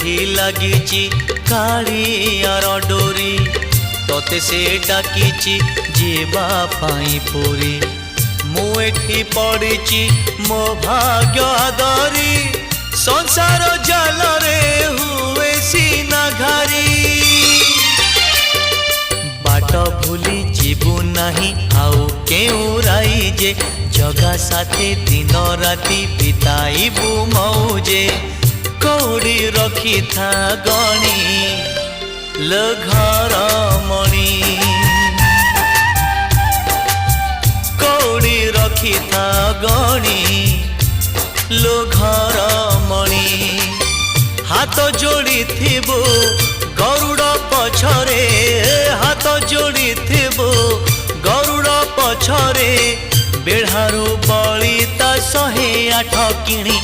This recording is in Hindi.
एठी लागिची कालियार डोरी तोते से डाकिची जीवा पाई पुरी मु एठी पड़िची मो भाग्य आदरी संसार जाल रे हुए सीना घारी बाट भूली जीवु नहीं आउ केउ राई जे जगा साथे दिन राति बिताइबु मौजे कौड़ी रखी था गणी लो घर मणि कौड़ी रखी था गणी लो घर मणि हाथ जोड़ी थिबो गरुड़ पछरे हाथ जोड़ी थिबो गरुड़ पछरे बेढ़ारू बलिता 108 किणी